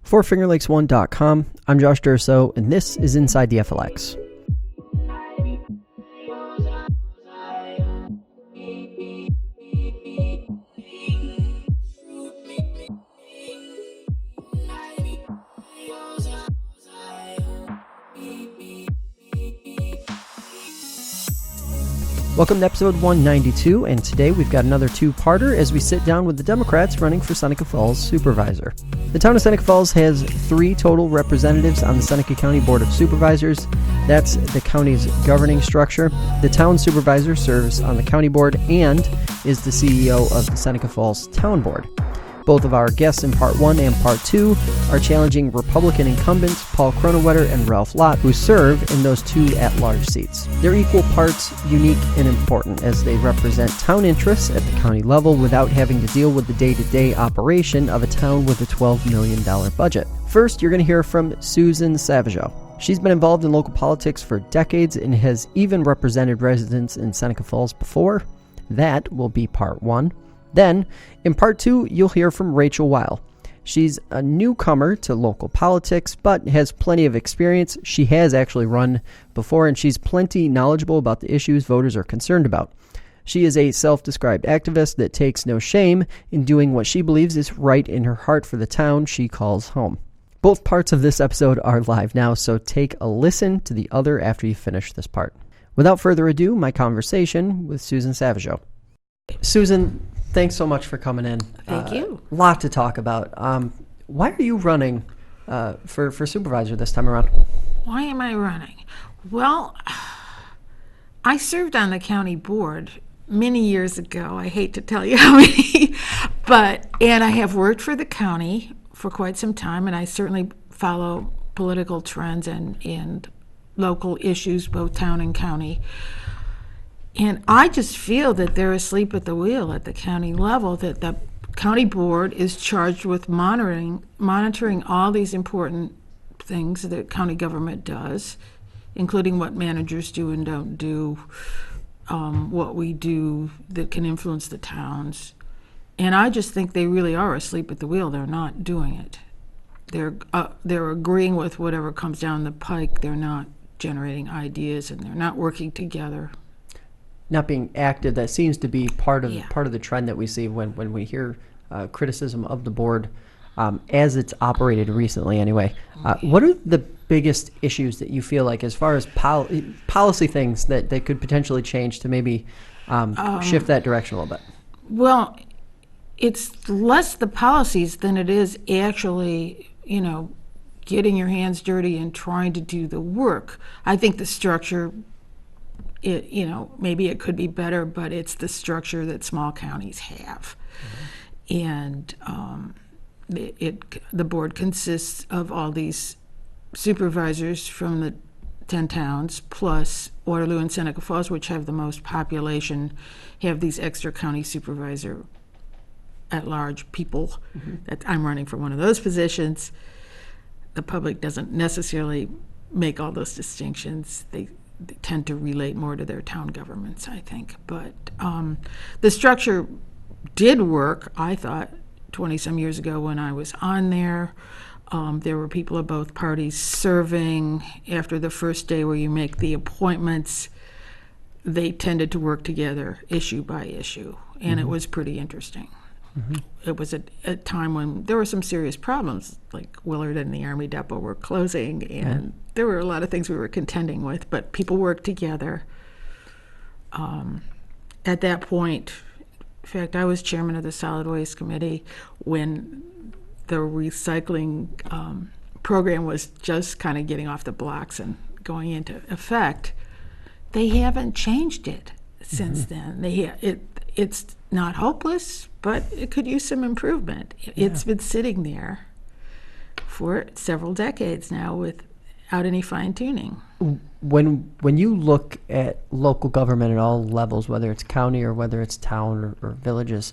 For FingerLakes1.com, I'm Josh Durso, and this is Inside the FLX. Welcome to episode 192, and today we've got another two-parter as we sit down with the Democrats running for Seneca Falls Supervisor. The town of Seneca Falls has 3 total representatives on the Seneca County Board of Supervisors. That's the county's governing structure. The town supervisor serves on the county board and is the CEO of the Seneca Falls Town Board. Both of our guests in Part 1 and Part 2 are challenging Republican incumbents Paul Kronewetter and Ralph Lott, who serve in those 2 at-large seats. They're equal parts unique and important as they represent town interests at the county level without having to deal with the day-to-day operation of a town with a $12 million budget. First, you're going to hear from Susan Sauvageau. She's been involved in local politics for decades and has even represented residents in Seneca Falls before. That will be Part 1. Then, in Part 2, you'll hear from Rachel Weil. She's a newcomer to local politics, but has plenty of experience. She has actually run before, and she's plenty knowledgeable about the issues voters are concerned about. She is a self-described activist that takes no shame in doing what she believes is right in her heart for the town she calls home. Both parts of this episode are live now, so take a listen to the other after you finish this part. Without further ado, my conversation with Susan Sauvageau. Susan, thanks so much for coming in. Thank you. A lot to talk about. Why are you running for supervisor this time around? Why am I running? Well, I served on the county board many years ago. I hate to tell you how many, and I have worked for the county for quite some time, and I certainly follow political trends and local issues, both town and county. And I just feel that they're asleep at the wheel at the county level, that the county board is charged with monitoring all these important things that county government does, including what managers do and don't do, what we do that can influence the towns. And I just think they really are asleep at the wheel. They're not doing it. They're agreeing with whatever comes down the pike. They're not generating ideas, and they're not working together. Not being active, that seems to be part of the trend that we see when we hear criticism of the board as it's operated recently anyway. What are the biggest issues that you feel like as far as policy things that could potentially change to maybe shift that direction a little bit? Well, it's less the policies than it is actually, getting your hands dirty and trying to do the work. I think the structure, maybe it could be better, but it's the structure that small counties have. Mm-hmm. And the board consists of all these supervisors from the 10 towns, plus Waterloo and Seneca Falls, which have the most population, have these extra county supervisor at-large people. Mm-hmm. That I'm running for one of those positions. The public doesn't necessarily make all those distinctions. They tend to relate more to their town governments, I think. But the structure did work, I thought, 20-some years ago when I was on there. There were people of both parties serving. After the first day where you make the appointments, they tended to work together issue by issue, and It was pretty interesting. Mm-hmm. It was a time when there were some serious problems, like Willard and the Army Depot were closing, and there were a lot of things we were contending with, but people worked together. At that point, in fact, I was chairman of the Solid Waste Committee when the recycling program was just kind of getting off the blocks and going into effect. They haven't changed it since then. It's not hopeless, but it could use some improvement. It's been sitting there for several decades now without any fine-tuning. When you look at local government at all levels, whether it's county or whether it's town or villages,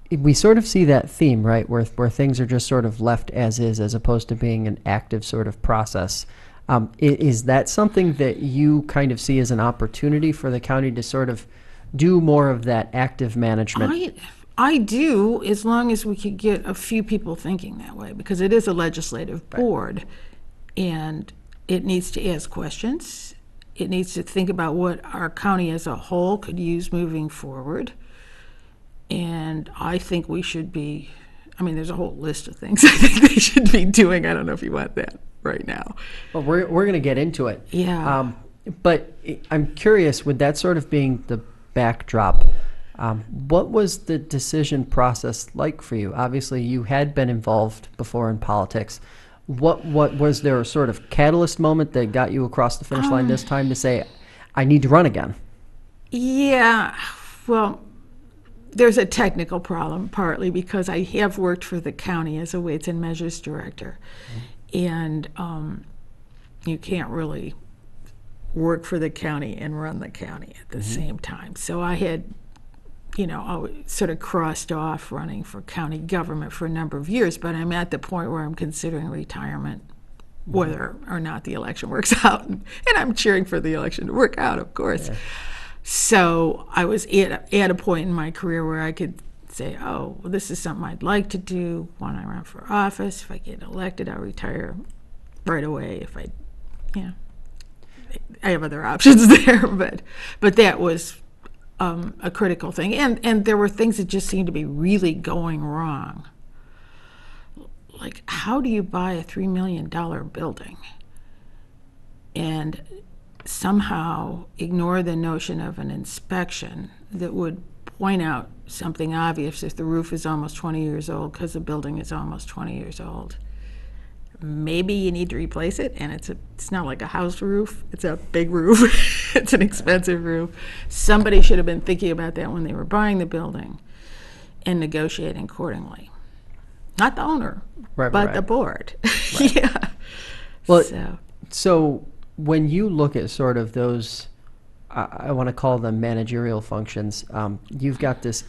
we sort of see that theme, right, where things are just sort of left as is, as opposed to being an active sort of process. Is that something that you kind of see as an opportunity for the county to sort of do more of that active management? I do, as long as we could get a few people thinking that way, because it is a legislative board, and it needs to ask questions. It needs to think about what our county as a whole could use moving forward. And I think we should be, I mean, there's a whole list of things I think they should be doing. I don't know if you want that right now. Well, we're going to get into it. Yeah. But I'm curious, with that sort of being the backdrop, what was the decision process like for you? Obviously, you had been involved before in politics. What was there a sort of catalyst moment that got you across the finish line this time to say, I need to run again? Yeah, well, there's a technical problem, partly because I have worked for the county as a weights and measures director. And you can't really work for the county and run the county at the same time. So I had, always sort of crossed off running for county government for a number of years, but I'm at the point where I'm considering retirement, whether or not the election works out. And I'm cheering for the election to work out, of course. Yeah. So I was at a point in my career where I could say, oh, well, this is something I'd like to do when I run for office. If I get elected, I'll retire right away. If I have other options there, but that was a critical thing. And there were things that just seemed to be really going wrong. Like, how do you buy a $3 million building and somehow ignore the notion of an inspection that would point out something obvious if the roof is almost 20 years old because the building is almost 20 years old? Maybe you need to replace it, and it's not like a house roof. It's a big roof. It's an expensive roof. Somebody should have been thinking about that when they were buying the building and negotiating accordingly. Not the owner, but the board. Right. Yeah. Well, so when you look at sort of those, I want to call them managerial functions, you've got this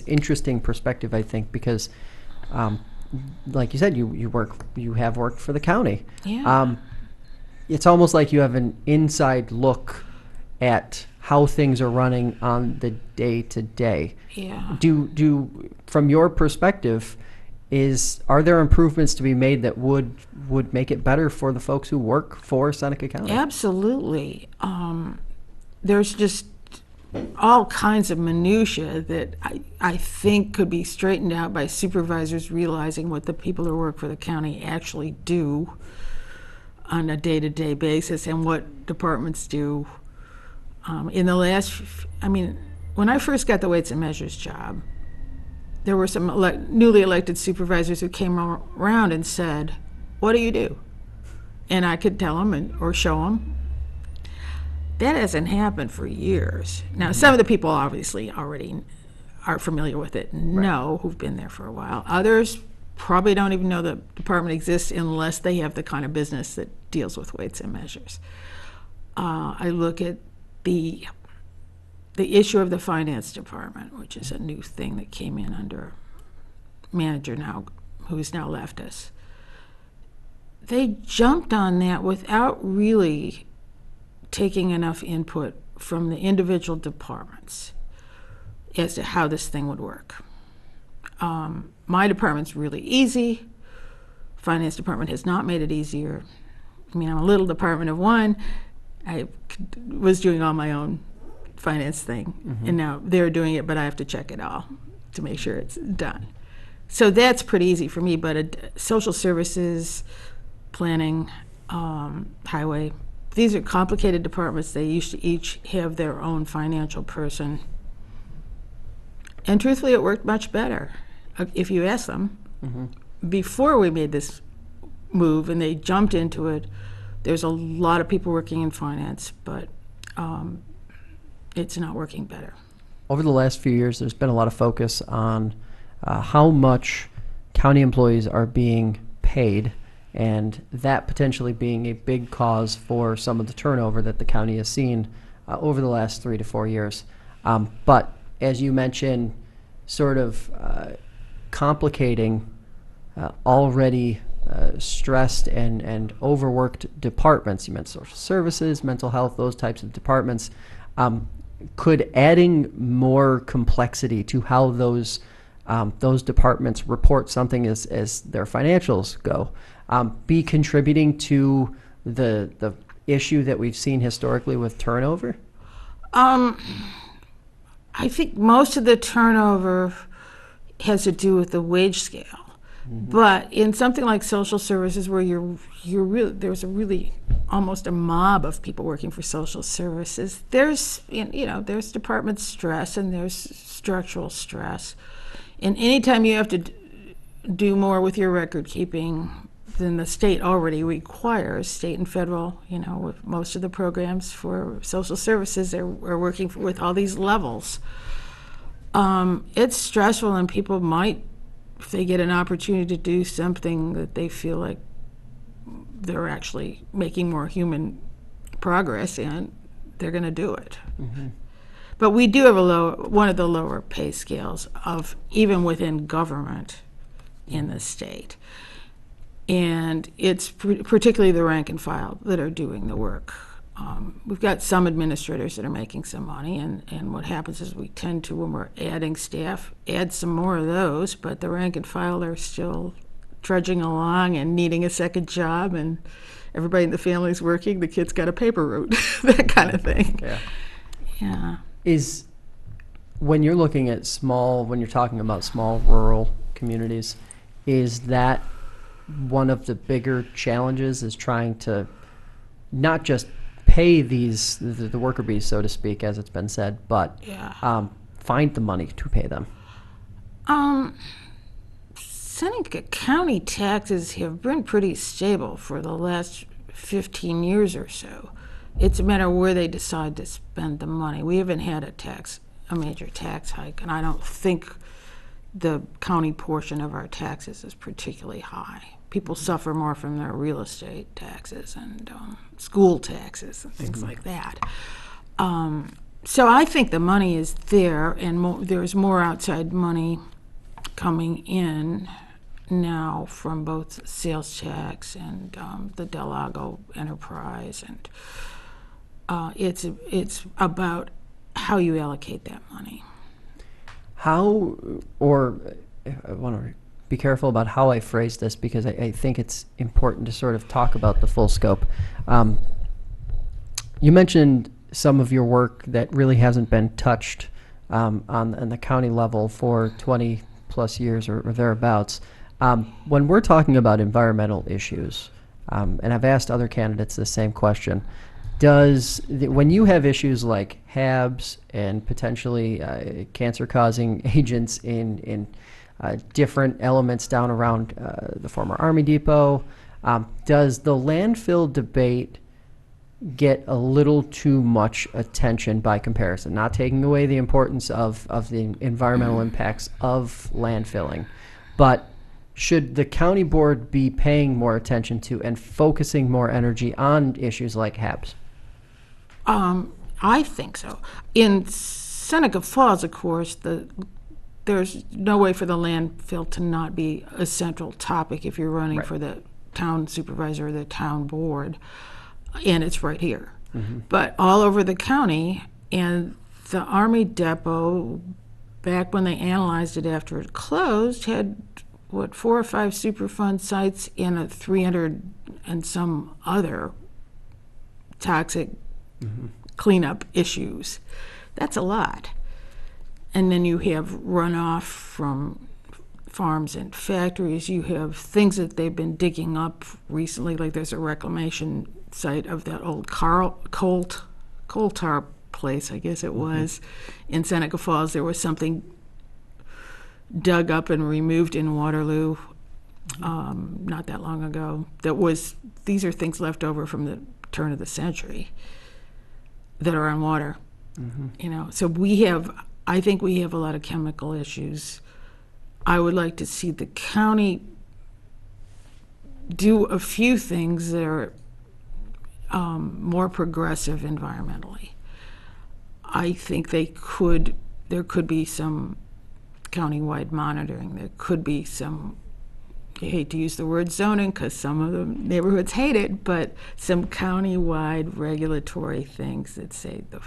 interesting perspective, I think, because like you said, you have worked for the county. Yeah. It's almost like you have an inside look at how things are running on the day to day. Yeah. Do from your perspective, are there improvements to be made that would make it better for the folks who work for Seneca County? Absolutely. There's just all kinds of minutia that I think could be straightened out by supervisors realizing what the people who work for the county actually do on a day-to-day basis and what departments do. When I first got the weights and measures job, there were some newly elected supervisors who came around and said, what do you do? And I could tell them or show them. That hasn't happened for years. Now, some of the people obviously already are familiar with it, who've been there for a while. Others probably don't even know the department exists unless they have the kind of business that deals with weights and measures. I look at the issue of the finance department, which is a new thing that came in under a manager now, who's now left us. They jumped on that without really taking enough input from the individual departments as to how this thing would work. My department's really easy. Finance department has not made it easier. I'm a little department of one. I was doing all my own finance thing, and now they're doing it, but I have to check it all to make sure it's done. So that's pretty easy for me, but social services, planning, highway, these are complicated departments. They used to each have their own financial person. And truthfully, it worked much better. If you ask them, before we made this move and they jumped into it, there's a lot of people working in finance, but it's not working better. Over the last few years, there's been a lot of focus on how much county employees are being paid, and that potentially being a big cause for some of the turnover that the county has seen over the last 3 to 4 years. But as you mentioned, sort of complicating already stressed and overworked departments. You meant social services, mental health, those types of departments. could adding more complexity to how those departments report something as their financials go be contributing to the issue that we've seen historically with turnover? I think most of the turnover has to do with the wage scale. But in something like social services, where you're really, there's a really almost a mob of people working for social services, there's there's department stress and there's structural stress, and anytime you have to do more with your record keeping than the state already requires, state and federal, with most of the programs for social services are working with all these levels. It's stressful, and people might, if they get an opportunity to do something that they feel like they're actually making more human progress in, they're going to do it. But we do have one of the lower pay scales of even within government in the state. And it's particularly the rank and file that are doing the work. We've got some administrators that are making some money, and what happens is we tend to, when we're adding staff, add some more of those, but the rank and file are still trudging along and needing a second job, and everybody in the family's working, the kid's got a paper route, that kind of thing. Yeah. When you're looking at when you're talking about small rural communities, is that one of the bigger challenges, is trying to not just pay the worker bees, so to speak, as it's been said, but find the money to pay them? Seneca County taxes have been pretty stable for the last 15 years or so. It's a matter of where they decide to spend the money. We haven't had a major tax hike, and I don't think the county portion of our taxes is particularly high. People suffer more from their real estate taxes and school taxes and things like that. So I think the money is there, and there's more outside money coming in now from both sales tax and the Del Lago enterprise, and it's about how you allocate that money. I want to be careful about how I phrase this, because I think it's important to sort of talk about the full scope. You mentioned some of your work that really hasn't been touched on the county level for 20 plus years or thereabouts. When we're talking about environmental issues, and I've asked other candidates the same question, when you have issues like HABs and potentially cancer-causing agents in different elements down around the former Army Depot, does the landfill debate get a little too much attention by comparison? Not taking away the importance of the environmental impacts of landfilling, but should the county board be paying more attention to and focusing more energy on issues like HABs? I think so. In Seneca Falls, of course, there's no way for the landfill to not be a central topic if you're running for the town supervisor or the town board, and it's right here. But all over the county, and the Army Depot, back when they analyzed it after it closed, had 4 or 5 Superfund sites and a 300 and some other toxic cleanup issues. That's a lot. And then you have runoff from farms and factories. You have things that they've been digging up recently, like there's a reclamation site of that old coal tar place, I guess it was, in Seneca Falls. There was something dug up and removed in Waterloo not that long ago. These are things left over from the turn of the century that are on water. So I think we have a lot of chemical issues. I would like to see the county do a few things that are more progressive environmentally. I think there could be some countywide monitoring. There could be some, I hate to use the word zoning because some of the neighborhoods hate it, but some countywide regulatory things that say the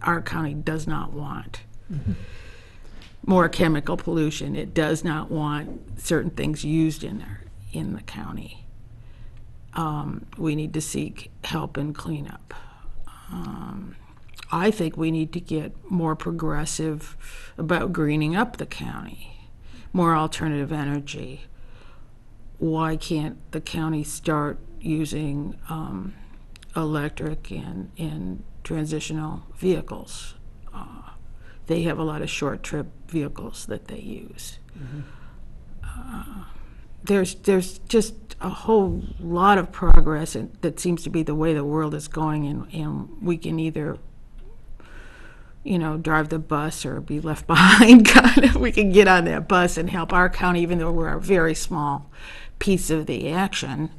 our county does not want. More chemical pollution. It does not want certain things used in the county. We need to seek help in cleanup. I think we need to get more progressive about greening up the county, more alternative energy. Why can't the county start using electric and transitional vehicles? They have a lot of short trip vehicles that they use. There's just a whole lot of progress that seems to be the way the world is going, and we can either drive the bus or be left behind. Kind of, we can get on that bus and help our county, even though we're a very small piece of the action.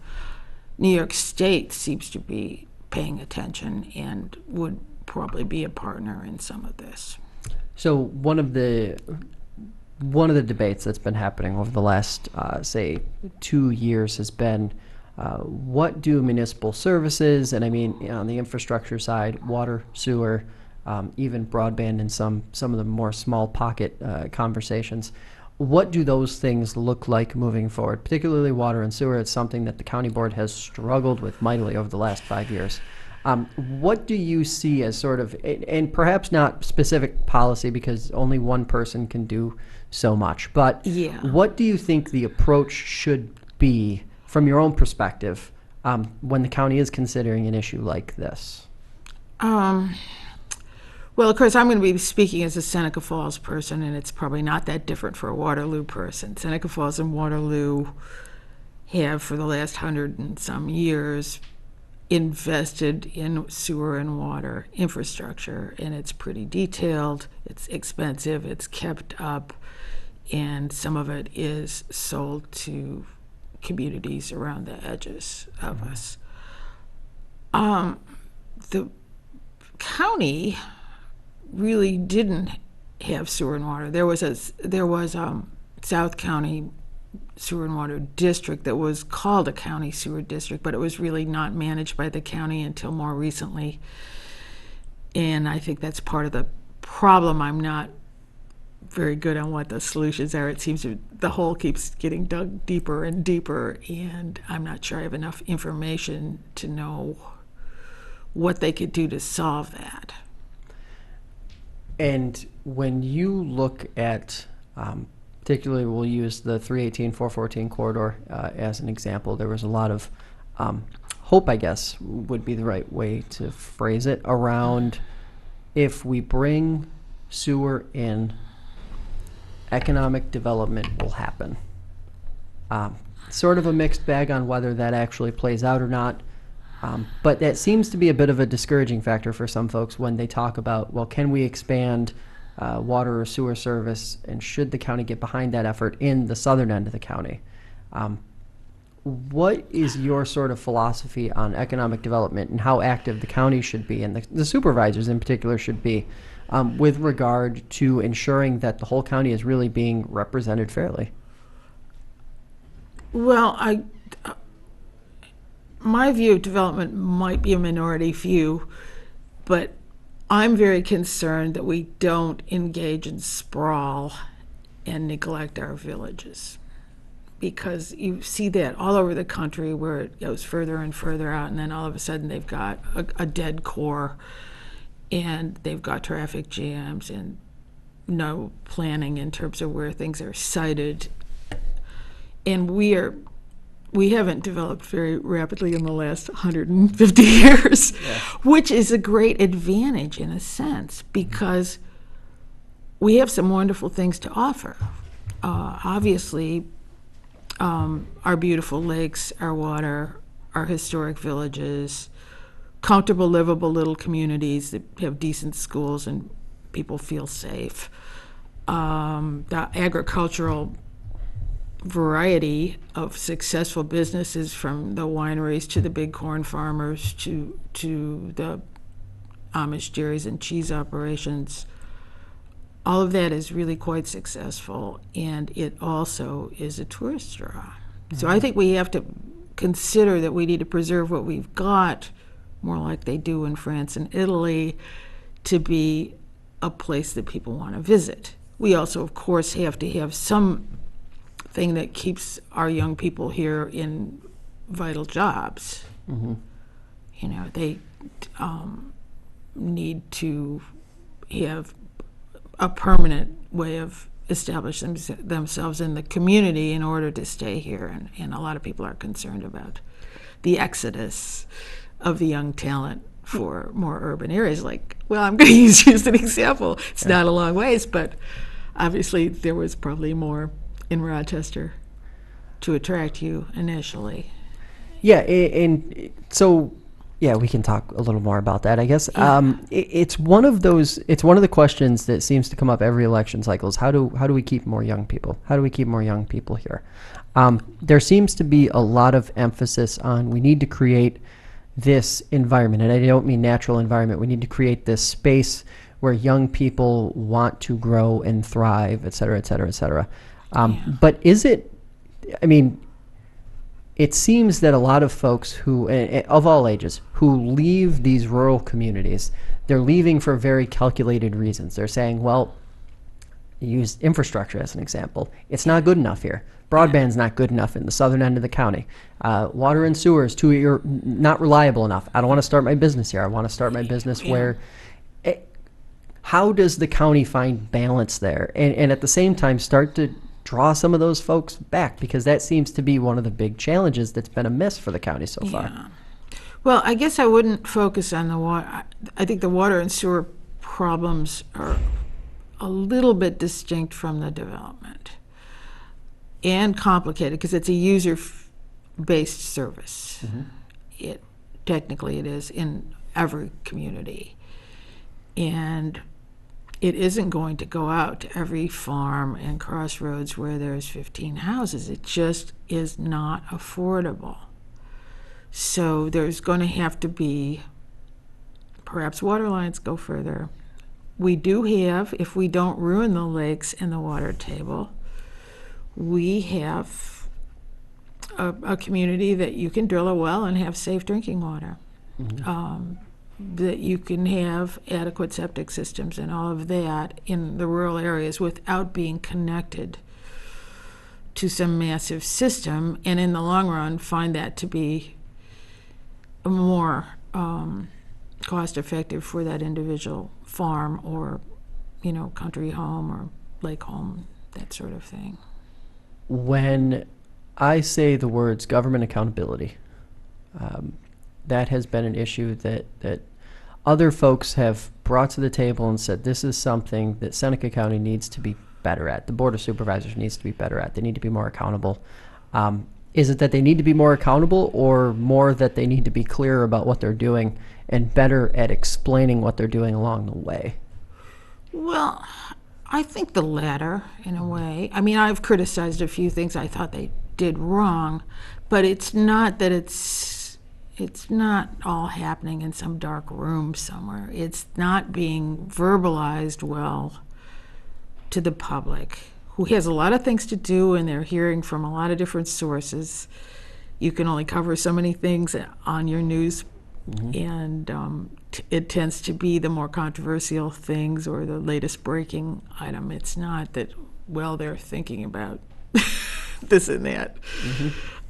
New York State seems to be paying attention and would probably be a partner in some of this. So one of the debates that's been happening over the last, say, 2 years has been what do municipal services, and I mean on the infrastructure side, water, sewer, even broadband and some of the more small pocket conversations, what do those things look like moving forward? Particularly water and sewer. It's something that the county board has struggled with mightily over the last 5 years. What do you see as sort of, and perhaps not specific policy because only one person can do so much, but what do you think the approach should be from your own perspective when the county is considering an issue like this? Well, of course, I'm going to be speaking as a Seneca Falls person, and it's probably not that different for a Waterloo person. Seneca Falls and Waterloo have, for the last 100 and some years, invested in sewer and water infrastructure, and it's pretty detailed, it's expensive, it's kept up, and some of it is sold to communities around the edges of us. The county really didn't have sewer and water. There was South County Sewer and Water District that was called a county sewer district, but it was really not managed by the county until more recently. And I think that's part of the problem. I'm not very good on what the solutions are. It seems the hole keeps getting dug deeper and deeper, and I'm not sure I have enough information to know what they could do to solve that. And when you look at, particularly we'll use the 318-414 corridor as an example, there was a lot of hope, I guess, would be the right way to phrase it, around if we bring sewer in, economic development will happen. Sort of a mixed bag on whether that actually plays out or not. But that seems to be a bit of a discouraging factor for some folks when they talk about, well, can we expand water or sewer service, and should the county get behind that effort in the southern end of the county? What is your sort of philosophy on economic development and how active the county should be, and the supervisors in particular should be, with regard to ensuring that the whole county is really being represented fairly? Well, my view of development might be a minority view, but I'm very concerned that we don't engage in sprawl and neglect our villages, because you see that all over the country where it goes further and further out, and then all of a sudden they've got a dead core, and they've got traffic jams and no planning in terms of where things are sited. And we haven't developed very rapidly in the last 150 years, which is a great advantage in a sense, because we have some wonderful things to offer. Obviously, our beautiful lakes, our water, our historic villages, comfortable, livable little communities that have decent schools and people feel safe. The agricultural variety of successful businesses, from the wineries to the big corn farmers to the Amish dairies and cheese operations, all of that is really quite successful, and it also is a tourist draw. Mm-hmm. So I think we have to consider that we need to preserve what we've got, more like they do in France and Italy, to be a place that people want to visit. We also, of course, have to have something that keeps our young people here in vital jobs. You know, they need to have a permanent way of establishing themselves in the community in order to stay here. And a lot of people are concerned about the exodus of the young talent for more urban areas. Like, well, I'm going to use you as an example. It's not a long ways, but obviously there was probably more in Rochester to attract you initially. Yeah, and so yeah, we can talk a little more about that, I guess. It's one of the questions that seems to come up every election cycle is how do we keep more young people? How do we keep more young people here? There seems to be a lot of emphasis on we need to create this environment, and I don't mean natural environment. We need to create this space where young people want to grow and thrive, et cetera, et cetera, et cetera. But is it, I mean, it seems that a lot of folks who, of all ages, who leave these rural communities, they're leaving for very calculated reasons. They're saying, well, use infrastructure as an example. It's not good enough here. Broadband's not good enough in the southern end of the county. Water and sewer is not reliable enough. I don't want to start my business here. I want to start my business where. How does the county find balance there? And at the same time start to draw some of those folks back, because that seems to be one of the big challenges that's been a miss for the county so far. Well, I guess I wouldn't focus on the water. I think the water and sewer problems are a little bit distinct from the development and complicated because it's a user-based service. Technically it is in every community. And it isn't going to go out to every farm and crossroads where there's 15 houses. It just is not affordable. So there's going to have to be, perhaps water lines go further. We do have, if we don't ruin the lakes and the water table, we have a community that you can drill a well and have safe drinking water. That you can have adequate septic systems and all of that in the rural areas without being connected to some massive system, and in the long run find that to be more cost effective for that individual farm or, you know, country home or lake home, that sort of thing. When I say the words government accountability, that has been an issue that other folks have brought to the table and said this is something that Seneca County needs to be better at. The Board of Supervisors needs to be better at. They need to be more accountable. Is it that they need to be more accountable, or more that they need to be clearer about what they're doing and better at explaining what they're doing along the way? Well, I think the latter, in a way. I mean, I've criticized a few things I thought they did wrong, but it's not that it's not all happening in some dark room somewhere. It's not being verbalized well to the public, who has a lot of things to do, and they're hearing from a lot of different sources. You can only cover so many things on your news, and it tends to be the more controversial things or the latest breaking item. It's not that, well, they're thinking about this and that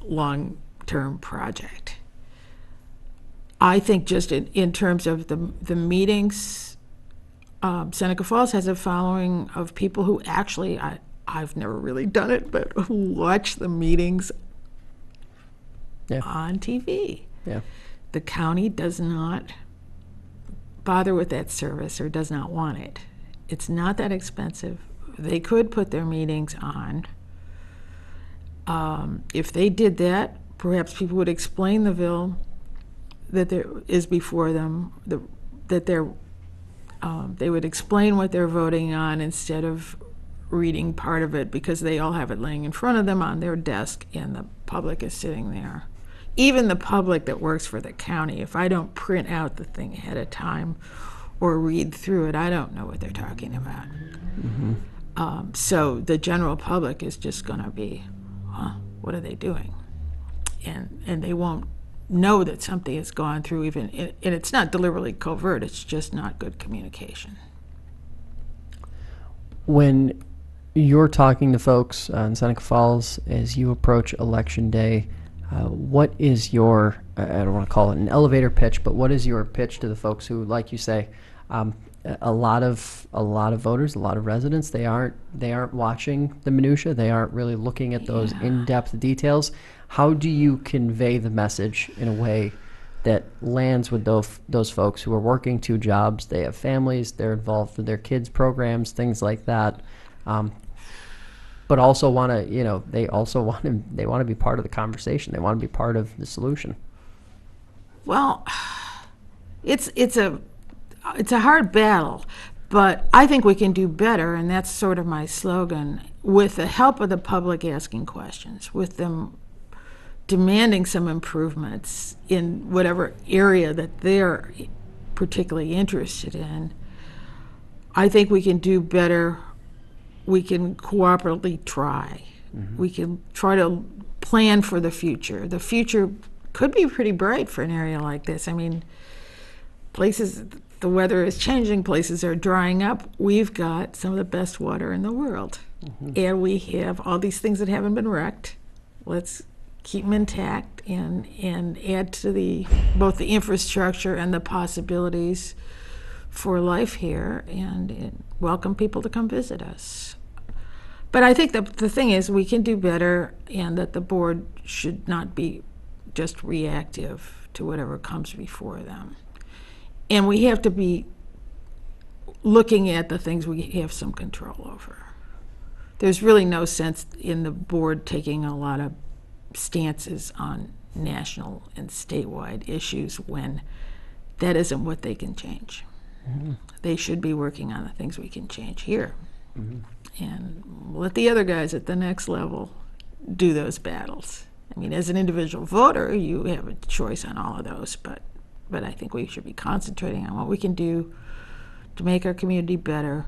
long-term project. I think just in terms of the meetings, Seneca Falls has a following of people who actually, I've never really done it, but who watch the meetings on TV. Yeah. The county does not bother with that service or does not want it. It's not that expensive. They could put their meetings on. If they did that, perhaps people would explain the bill that there is before them, that they would explain what they're voting on instead of reading part of it, because they all have it laying in front of them on their desk and the public is sitting there. Even the public that works for the county, if I don't print out the thing ahead of time or read through it, I don't know what they're talking about. So the general public is just going to be, what are they doing? And they won't know that something has gone through, even, and it's not deliberately covert, it's just not good communication. When you're talking to folks in Seneca Falls as you approach Election Day, what is your, I don't want to call it an elevator pitch, but what is your pitch to the folks who, like you say, a lot of voters, a lot of residents, they aren't watching the minutia, they aren't really looking at those in-depth details. How do you convey the message in a way that lands with those folks who are working 2 jobs, they have families, they're involved with their kids' programs, things like that, but also want to, they want to be part of the conversation. They want to be part of the solution. Well, it's a hard battle, but I think we can do better, and that's sort of my slogan, with the help of the public asking questions, with them demanding some improvements in whatever area that they're particularly interested in. I think we can do better. We can cooperatively try. Mm-hmm. We can try to plan for the future. The future could be pretty bright for an area like this. I mean, the weather is changing, places are drying up. We've got some of the best water in the world. Mm-hmm. And we have all these things that haven't been wrecked. Let's keep them intact and add to both the infrastructure and the possibilities for life here, and welcome people to come visit us. But I think the thing is, we can do better, and that the board should not be just reactive to whatever comes before them. And we have to be looking at the things we have some control over. There's really no sense in the board taking a lot of stances on national and statewide issues when that isn't what they can change. Mm-hmm. They should be working on the things we can change here. Mm-hmm. And let the other guys at the next level do those battles. I mean, as an individual voter, you have a choice on all of those, but I think we should be concentrating on what we can do to make our community better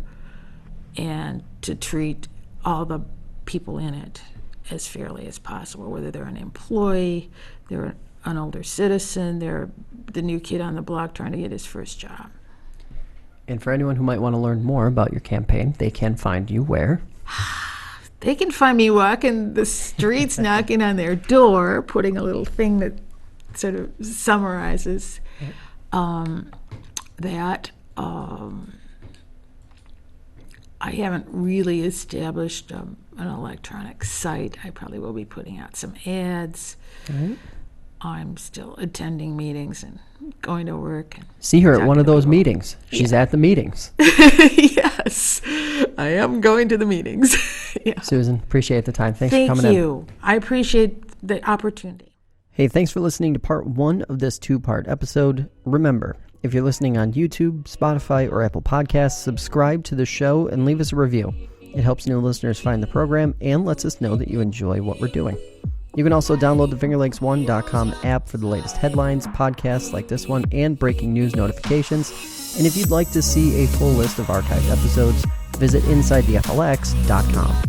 and to treat all the people in it as fairly as possible, whether they're an employee, they're an older citizen, they're the new kid on the block trying to get his first job. And for anyone who might want to learn more about your campaign, they can find you where? They can find me walking the streets, knocking on their door, putting a little thing that sort of summarizes that. I haven't really established an electronic site. I probably will be putting out some ads. Mm-hmm. I'm still attending meetings and going to work. And see her at one of those meetings. She's at the meetings. Yes, I am going to the meetings. Yeah. Susan, appreciate the time. Thanks for coming in. Thank you. I appreciate the opportunity. Hey, thanks for listening to part 1 of this 2-part episode. Remember, if you're listening on YouTube, Spotify, or Apple Podcasts, subscribe to the show and leave us a review. It helps new listeners find the program and lets us know that you enjoy what we're doing. You can also download the fingerlegs1.com app for the latest headlines, podcasts like this one, and breaking news notifications. And if you'd like to see a full list of archived episodes, visit InsideTheFLX.com.